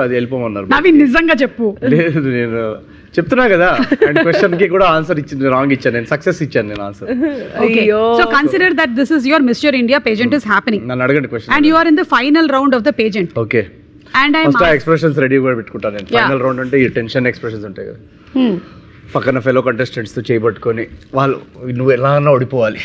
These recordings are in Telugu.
అది వెళ్ళిపోమన్నారు. నవీన్ నిజంగా చెప్పు. లేదు నేను చెప్తున్నా కదా, అండ్ క్వశ్చన్ కి కూడా ఆన్సర్ ఇచ్చింది రాంగ్ ఇచ్చాను, నేను సక్సెస్ ఇచ్చాను నేను answer. Okay. So consider that this is your Mr. India pageant is happening. నన్ను అడగండి question. And you are in the final round of the pageant. Okay, And I am first ఆ ఎక్స్ప్రెషన్స్ రెడీ కూడా పెట్టుకుంటాను నేను. ఫైనల్ రౌండ్ అంటే ఈ టెన్షన్ ఎక్స్ప్రెషన్స్ ఉంటాయి కదా, పక్కన ఫెలో కంటెస్టెంట్స్ తో చేయబట్టుకొని వాళ్ళు నువ్వు ఎలా అన్నా ఓడిపోవాలి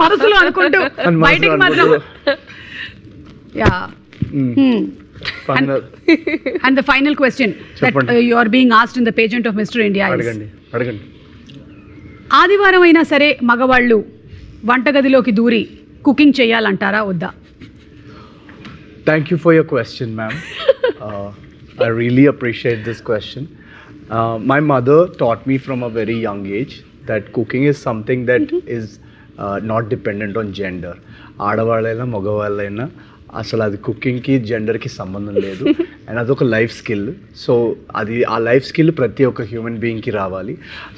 మనసులో అనుకుంటూ బయటికి మాత్రం. Yeah. And the final question that you are being asked in the pageant of Mr. India is, అడగండి. ఆదివారం అయినా సరే మగవాళ్ళు వంటగదిలోకి దూరి కుకింగ్ చేయాలంటారా వద్దా? Thank you for your question, ma'am. I really appreciate this question. My mother taught me from a very young age that cooking is something that is not dependent on gender. ఆడవాళ్ళైనా మగవాళ్ళైనా అసలు అది కుకింగ్కి జెండర్కి సంబంధం లేదు, అండ్ అదొక లైఫ్ స్కిల్. సో అది ఆ లైఫ్ స్కిల్ ప్రతి ఒక్క హ్యూమన్ బీయింగ్కి రావాలి.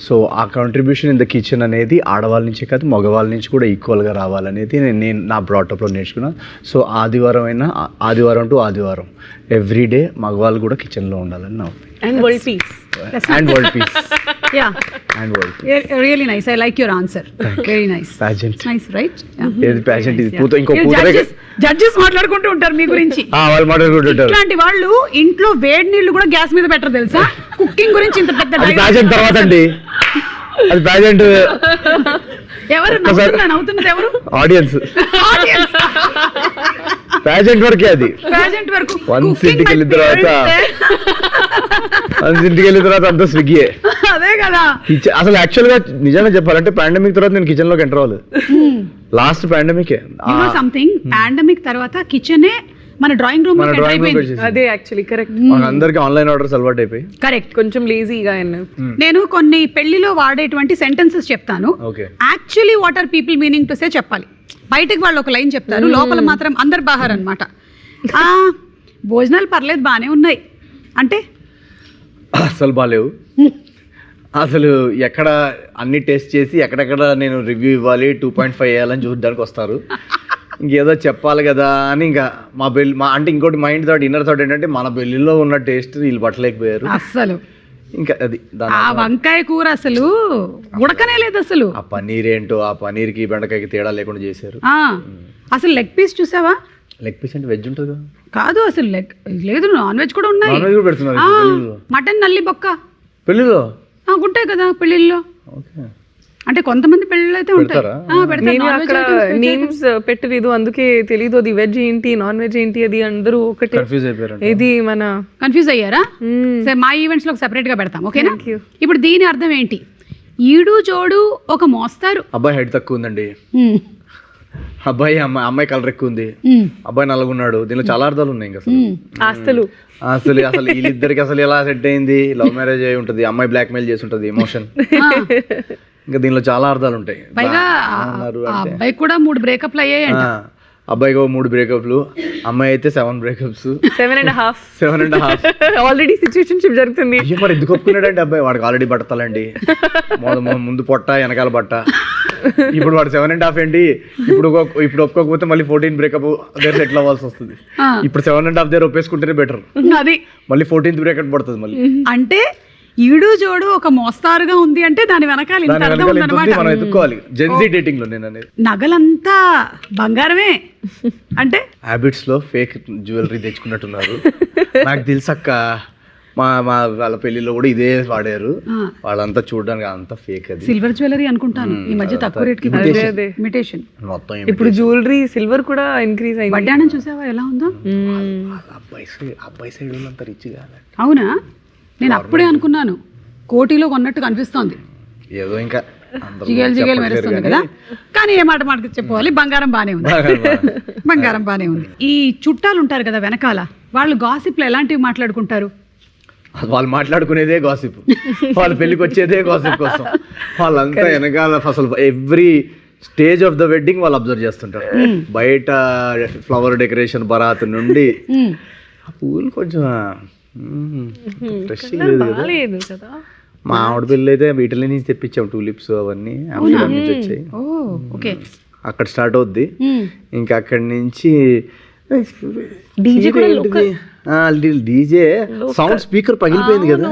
సో ఆ కాంట్రిబ్యూషన్ ఇన్ ద కిచెన్ అనేది ఆడవాళ్ళ నుంచి కాదు మగవాళ్ళ నుంచి కూడా ఈక్వల్గా రావాలనేది నేను నా బ్రాటప్లో నేర్చుకున్నాను. సో ఆదివారం టు ఆదివారం ఎవ్రీడే మగవాళ్ళు కూడా కిచెన్లో ఉండాలని నా opinion. And world peace. And world peace. Yeah. And world peace. Really nice. I like your answer. Very nice. Pageant. Nice, right? ఏది pageant ఇది? జడ్జెస్ మాట్లాడుకుంటూ ఉంటారు మీ గురించి. వాళ్ళు మాట్లాడుకుంటుంటారు. ఇట్లాంటి వాళ్ళు ఇంట్లో వేడి నీళ్లు కూడా గ్యాస్ మీద పెట్టరు తెలుసా? కుకింగ్ గురించి ఇంత పెద్ద pageant తర్వాత అండి. అది pageant. ఎవరు నవ్వుతున్నది ఎవరు? ఆడియన్స్. pageant వరకే అది. pageant వరకు. వన్స్ ఇంటికి వెళ్ళిన తర్వాత అంతా స్విగ్గీయే. అదే కదా. అసలు యాక్చువల్ గా నిజంగా చెప్పాలంటే పాండమిక్ తర్వాత నేను కిచెన్ లోకి ఎంటర్ అవ్వలేదు. లాస్ట్ పాండమికే. సంథింగ్ పాండమిక్ తర్వాత కిచెనే మన డ్రాయింగ్ రూమ్ అదే యాక్చువల్లీ కరెక్ట్. అందరికి ఆన్లైన్ ఆర్డర్స్ అలవాటు అయిపోయి కరెక్ట్ కొంచెం లేజీగా. నేను కొన్ని పెళ్లిలో వాడేటువంటి సెంటెన్సెస్ చెప్తాను. Actually what are people meaning to say చెప్పాలి. బయటకు వాళ్ళు ఒక లైన్ చెప్తారు, లోపల మాత్రం అందరు బాహార్ అనమాట. భోజనాలు పర్లేదు బాగానే ఉన్నాయి అంటే అసలు బాగాలేవు. అసలు ఎక్కడ అన్ని టేస్ట్ చేసి ఎక్కడెక్కడ నేను రివ్యూ ఇవ్వాలి 2.5 వేయాలని చూడడానికి వస్తారు. ఇంకేదో చెప్పాలి కదా అని ఇంకా మా అంటే ఇంకోటి మైండ్ థాట్ ఇన్నర్ థాట్ ఏంటంటే మన బెల్లిలో ఉన్న టేస్ట్ వీళ్ళు పట్టలేకపోయారు అసలు. ఇంకా అది ఆ వంకాయ కూర అసలు ఉడకనే లేదు అసలు. ఆ పన్నీర్ ఏంటో, ఆ పన్నీర్కి బెండకాయకి తేడా లేకుండా చేశారు. అసలు లెగ్ పీస్ చూసావా? లెగ్ పీస్ అంటే వెజ్ ఉంటుంది కాదు, అసలు లెగ్ లేదు, నాన్ వెజ్ కూడా ఉన్నాయి. మటన్ నల్లి బొక్క పెళ్ళిలో ఉంటాయి కదా పెళ్ళిళ్ళలో. అంటే కొంతమంది పెళ్ళిళ్ళు అయితే ఉంటారు. అక్కడ నేమ్స్ పెట్టలేదు, అందుకే తెలీదు అది వెజ్ ఏంటి నాన్ వెజ్ ఏంటి అది అందరూ ఒకటి కన్ఫ్యూజ్ అయిపోయారు. ఇది మన కన్ఫ్యూజ్ అయ్యారా? సరే మా ఈవెంట్స్ లో సెపరేట్ గా పెడతాం, ఓకేనా? ఇప్పుడు దీని అర్థం ఏంటి? ఈడు జోడు ఒక మోస్తారు. అబ్బాయి హైట్ తక్కువ ఉందండి, అమ్మాయి కలర్ ఎక్కువ ఉంది, అబ్బాయి నల్లగున్నాడు. దీనిలో చాలా అర్థాలు ఉన్నాయి. ఇంకా అసలు వీళ్ళిద్దరికి అసలు ఎలా సెట్ అయింది? లవ్ మ్యారేజ్ అయి ఉంటుంది, అమ్మాయి బ్లాక్ మెయిల్ చేసి ఉంటుంది, ఎమోషన్. ఇంకా దీనిలో చాలా అర్థాలు ఉంటాయి. అబ్బాయి కూడా 3 బ్రేకప్లు అయ్యాయి. అబ్బాయికి 3 బ్రేకప్లు, అమ్మాయి అయితే 7 బ్రేకప్స్, 7.5 ఆల్రెడీ సిచ్యువేషన్షిప్ జరుగుతుంది. మరి ఎందుకు ఒప్పుకున్నాడంటే అబ్బాయి? వాడికి ఆల్రెడీ బట్టతలండి, ముందు పొట్ట వెనకాల బట్ట. ఇప్పుడు వాడు 7.5 ఏంటి? ఇప్పుడు ఒప్పుకోకపోతే మళ్ళీ 14 బ్రేకప్ దగ్గర సెటిల్ అవ్వాల్సి వస్తుంది. ఇప్పుడు 7.5 దగ్గర ఒప్పేసుకుంటేనే బెటర్. అది మళ్ళీ 14th బ్రేకప్ పడుతుంది మళ్ళీ. అంటే ఈడు జోడు ఒక మోస్తారుగా ఉంది అంటే దాని వెనకాల మనం ఎత్తుకోవాలి. జెన్జీ డేటింగ్ లో నేను అనేది నగలంతా బంగారమే అంటే హ్యాబిట్స్ లో ఫేక్ జ్యువెలరీ తెచ్చుకున్నట్టున్నారు. నాకు తెలుసక్క, వాళ్ళ పెళ్లిలో కూడా ఇదే వాడారు. వాళ్ళంతా చూడడానికి అంతా ఫేక్. అది సిల్వర్ జ్యువెలరీ అనుకుంటాను, ఈ మధ్య తక్కువ రేట్ కి ఇమిటేషన్ మొత్తం. ఇప్పుడు జ్యువెలరీ సిల్వర్ కూడా ఇంక్రీజ్ అయింది. వడ్డాణం చూసావా ఎలా ఉందో? అబ్బాయి సైడ్ వాళ్ళంతా రిచ్ కాదు. అవునా? నేను అప్పుడే అనుకున్నాను కోటిలో కొన్నట్టు కనిపిస్తోంది. ఏదో ఇంకా జిగేలు మెరుస్తుంది కదా. కానీ ఏ మాట చెప్పుకోవాలి, బంగారం బానే ఉంది. బంగారం బానే ఉంది. ఈ చుట్టాలు ఉంటారు కదా వెనకాల, వాళ్ళు గాసిప్లు ఎలాంటివి మాట్లాడుకుంటారు? వాళ్ళు మాట్లాడుకునేదే గాసిప్, వాళ్ళు పెళ్లికి వచ్చేదే గాసిప్ కోసం. వాళ్ళంతా వెనకాల అసలు every stage of the wedding వాళ్ళు అబ్జర్వ్ చేస్తుంటారు. బయట ఫ్లవర్ డెకరేషన్ బరాత్ నుండి పూలు కొంచెం ఫ్రెష్ లేదు కదా. మా ఆవిడ పెళ్ళి అయితే వీటిలో నుంచి తెప్పించాం, టూలిప్స్ అవన్నీ నుంచి వచ్చాయి. అక్కడ స్టార్ట్ అవుద్ది. ఇంకా అక్కడి నుంచి డీజే సౌండ్ స్పీకర్ పగిలిపోయింది కదా.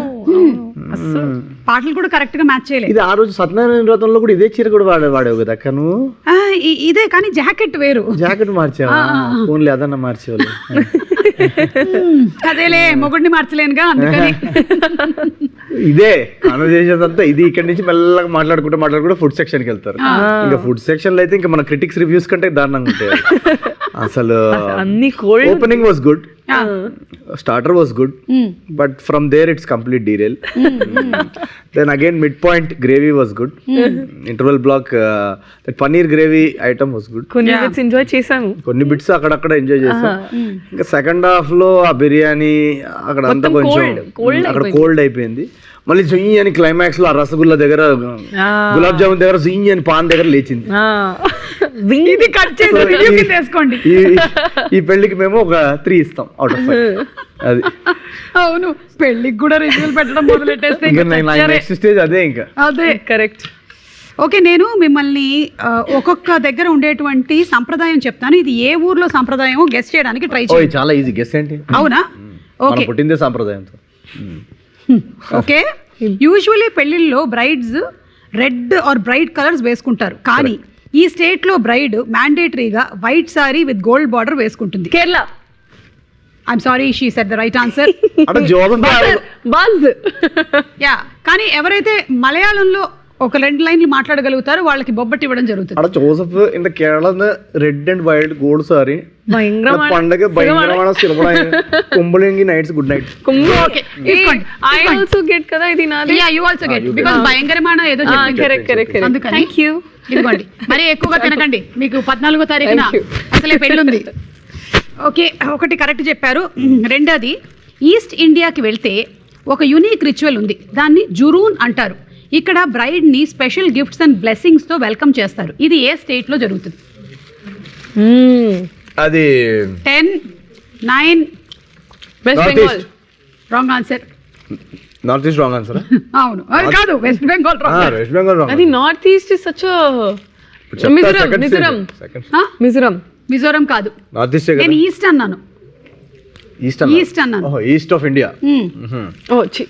పాటలు కూడా కరెక్ట్ గా మ్యాచ్ చేయలేదు. ఇది ఆ రోజు సత్యనారాయణ వ్రతంలో కూడా ఇదే చీర కూడా వాడేవు కదా అక్క నువ్వు. ఇదే కానీ జాకెట్ వేరు. జాకెట్ మార్చావా? ఓన్లీ అదన్నా మార్చేవాళ్ళు. అదేలే మొగుడిని మార్చలేనుగా అందుకని. ఇదే కాన్వర్సేషన్ అంతా ఇది. ఇక్కడ నుంచి మెల్లగా మాట్లాడుకుంటూ ఫుడ్ సెక్షన్ కి వెళ్తారు. ఇంకా ఫుడ్ సెక్షన్ లో అయితే ఇంకా మన క్రిటిక్స్ రివ్యూస్ కంటే దారుణంగా ఉంటాయి అసలు. అన్ని cold. Opening was good, starter was good, but from there it's complete derail. Then again mid point gravy was good. Interval block that paneer gravy item was good. కొన్ని బిట్స్ ఎంజాయ్ చేశాను, కొన్ని బిట్స్ అక్కడక్కడ ఎంజాయ్ చేసాం. ఇంకా సెకండ్ హాఫ్ లో ఆ బిర్యానీ అక్కడ అంతా కొంచెం అక్కడ కోల్డ్ అయిపోయింది. మళ్ళీ జుయ్యి అని క్లైమాక్స్ లో ఆ రసగుల్లా దగ్గర గులాబ్ జామున్ దగ్గర జుయ్యి అని పాన్ దగ్గర లేచింది. ఇది కట్ చేసి తీసుకోండి. ఈ పెళ్లికి మేము ఒక 3 ఇస్తాం అవుట్ ఆఫ్ 5. అది అవును, పెళ్లికి కూడా రివ్యూలు పెట్టడం మొదలెట్టేస్తే నెక్స్ట్ స్టేజ్ అదే. ఇంకా అదే కరెక్ట్. ఓకే, నేను మిమ్మల్ని ఒక్కొక్క దగ్గర ఉండేటువంటి సంప్రదాయం చెప్తాను. ఇది ఏ ఊర్లో సంప్రదాయం గెస్ట్ చేయడానికి ట్రై చేయండి. చాలా ఈజీ గెస్ ఏంటి? అవునా? ఓకే, పుట్టిందే సాంప్రదాయంతో. ఓకే, యూజువల్లీ పెళ్లిళ్ళలో brides red or bright colours వేసుకుంటారు, కానీ ఈ స్టేట్ లో బ్రైడ్ మ్యాండేటరీగా white sari with gold border వేసుకుంటుంది. Kerala. I'm sorry, she said the right answer. Buzz. Yeah, కానీ ఎవరైతే మలయాళంలో ఒక 2 లైన్లు మాట్లాడగలుగుతారో వాళ్ళకి బొబ్బట్టి ఇవ్వడం జరుగుతుంది. അവിടെ Joseph in the Kerala red and white gold sari പണ്ടൊക്കെ ഭയങ്കരമാണ് സിനിമ കുമ്പളെങ്കിൽ nights good night. I also get కదా ఇది నాది. Yeah, you also get because భయంకరమైన ఏదో చెప్పింది. కరెక్ట్. అందుకని థాంక్యూ. ఇదిగోండి, మరి ఎక్కువగా తినకండి, మీకు 14వ తారీఖున అసలే పెళ్ళుంది. ఓకే, ఒకటి కరెక్ట్ చెప్పారు. రెండోది, ఈస్ట్ ఇండియాకి వెళ్తే ఒక యునీక్ రిచువల్ ఉంది, దాన్ని జురూన్ అంటారు. ఇక్కడ బ్రైడ్ ని స్పెషల్ గిఫ్ట్స్ అండ్ బ్లెస్సింగ్స్ తో వెల్కమ్ చేస్తారు. ఇది ఏ స్టేట్ లో జరుగుతుంది? అది 10, 9. West Bengal. Wrong answer. North east wrong answer. అవును, అది కాదు, వెస్ట్ బెంగాల్ రాంగ్. వెస్ట్ బెంగాల్ రాంగ్. అది north east is such Mizoram కాదు. నార్త్ ఈస్ట్ నేను ఈస్ట్ అన్నాను. ఈస్ట్ అన్నాను. East of India. ఓ చి,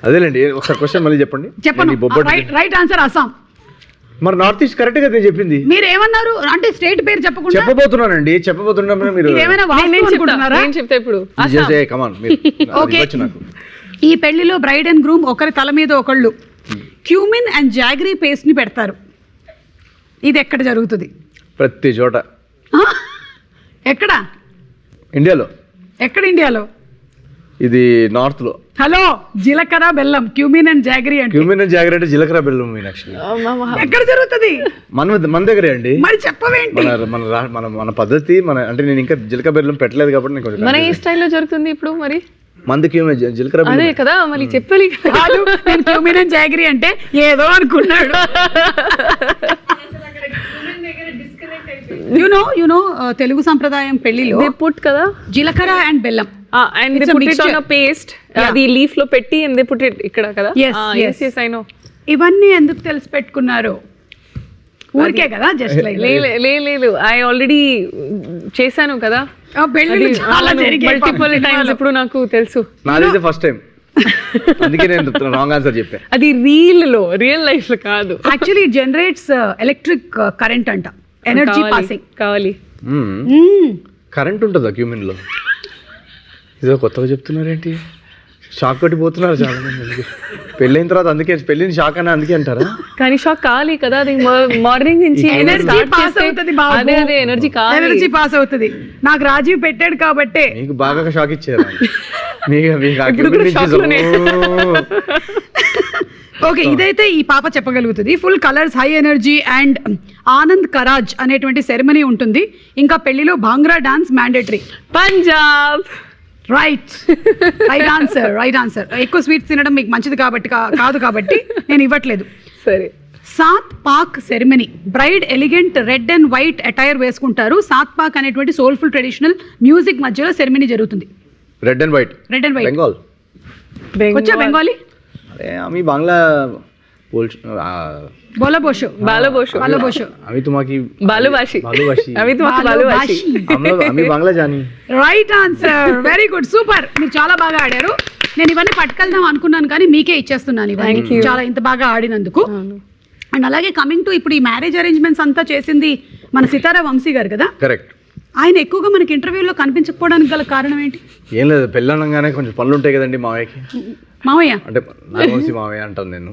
అదేలేండి. ఒకసారి క్వశ్చన్ మళ్ళీ చెప్పండి. చెప్పను. Right answer Assam. మరి నార్త్ ఈస్ట్ కరెక్ట్ గా నేను చెప్పింది. మీరు ఏమన్నారు అంటే స్టేట్ పేరు చెప్పకుండా చెప్పబోతున్నానండి. మీరు నేను చెప్తా ఇప్పుడు. ఓకే, ఈ పెళ్లిలో బ్రైడ్ అండ్ గ్రూమ్ ఒకరి తల మీద ఒకళ్ళు క్యూమిన్ అండ్ జాగరీ పేస్ట్ ని పెడతారు. ఇది ఎక్కడ జరుగుతుంది? ప్రతి చోట. ఎక్కడ? ఇండియాలో. ఎక్కడ ఇండియాలో? ఇది నార్త్ లో. హలో, జీలకర్ర బెల్లం, క్యూమిన్ అండ్ జాగరీ అంటే. క్యూమిన్ అండ్ జాగరీ అంటే జీలకర్ర బెల్లం. ఎక్కడ జరుగుతుంది? మన దగ్గరే అండి. మరి చెప్పవేంటి? మన పద్ధతి అంటే నేను ఇంకా జీలకర్ర బెల్లం పెట్టలేదు కాబట్టి మన ఈ స్టైల్లో జరుగుతుంది ఇప్పుడు. మరి మంది క్యూమిన్ జీలకర్ర అదే కదా, మళ్ళీ చెప్పాలి. కాదు, నేను క్యూమిన్ అండ్ జాగరీ అంటే ఏదో అనుకున్నాడు. యునో తెలుగు సంప్రదాయం పెళ్లిలో పుట్ కదా జీలకర్ర అండ్ బెల్లం and they put it on a paste. అది లీఫ్ లో పెట్టి and they put it ఇక్కడ కదా. yes I know. ఇవన్నీ ఎందుకు తెలిసి పెట్టుకున్నారు? ఊరికే కదా, జస్ట్ లైక్. లేదు, ఐ ఆల్రెడీ చేశాను కదా మల్టిపుల్ టైమ్స్. ఇప్పుడు నాకు తెలుసు. నాది ఫస్ట్ టైం, అందుకే నేను రాంగ్ ఆన్సర్ చెప్పా. అది రియల్ లైఫ్ లో కాదు. Actually it generates electric current అంట, ఎనర్జీ పాసింగ్ కావాలి. కరెంట్ ఉంటుందా క్యూమిన్ లో? ఇదో కొత్తగా చెప్తున్నారేంటి? షాక్ కొట్టిపోతున్నారు చాలా మంది. పెళ్ళైన తర్వాత అందుకే పెళ్ళిని షాక్ అని అందుకే అంటారా? కానీ షాక్ కావాలి కదా, అది మార్నింగ్ నుంచి ఎనర్జీ పాస్ అవుతుంది. అదే ఎనర్జీ పాస్ అవుతుంది. నాకు రాజీవ్ పెట్టాడు కాబట్టి మీకు బాగా షాక్ ఇచ్చారు. ఓకే, ఇదైతే ఈ పాప చెప్పగలుగుతుంది. Full colours, high energy and Anand Karaj అనేటువంటి సెరమనీ ఉంటుంది. ఇంకా పెళ్లిలో bhangra dance mandatory. Punjab. Right answer. ఎక్కువ స్వీట్స్ తినడం మీకు మంచిది కాబట్టి కాదు కాబట్టి నేను ఇవ్వట్లేదు. సరే. Saat Paak ceremony. Bride elegant red and white attire వేసుకుంటారు. సాత్ పాక్ అనేటువంటి సోల్ఫుల్ ట్రెడిషనల్ మ్యూజిక్ మధ్యలో సెరమనీ జరుగుతుంది. Red and white. బెంగాల్. వచ్చా బెంగాలీ? अरे আমি বাংলা बोल బోలబోషు బాలబోషు బాలబోషు अभी तुम्हारी బాలుబాషి बालूबाशी అవి బాలుబాషి हम लोग हमें बांग्ला जानी right answer very good super మీరు చాలా బాగా ఆడారు నేను ఇవన్నీ పట్టుకెళ్దాం అనుకున్నాను కానీ మీకే ఇచ్చేస్తున్నాను ఇవన్నీ చాలా ఇంత బాగా ఆడినందుకు అండ్ అలాగే కమింగ్ టు ఇప్పుడు ఈ మ్యారేజ్ అరేంజ్మెంట్స్ అంతా చేసింది మన సితారా వంశీ గారు కదా కరెక్ట్. ఆయన ఎక్కువగా మనకి ఇంటర్వ్యూలో కనిపించకపోవడానికి గల కారణం ఏంటి ఏం లేదు పెళ్ళనగానే కొంచెం పనులు ఉంటాయి కదండి మావయ్యకి మావయ్య అంటే నాగవంశీ మావయ్య అంటాను నేను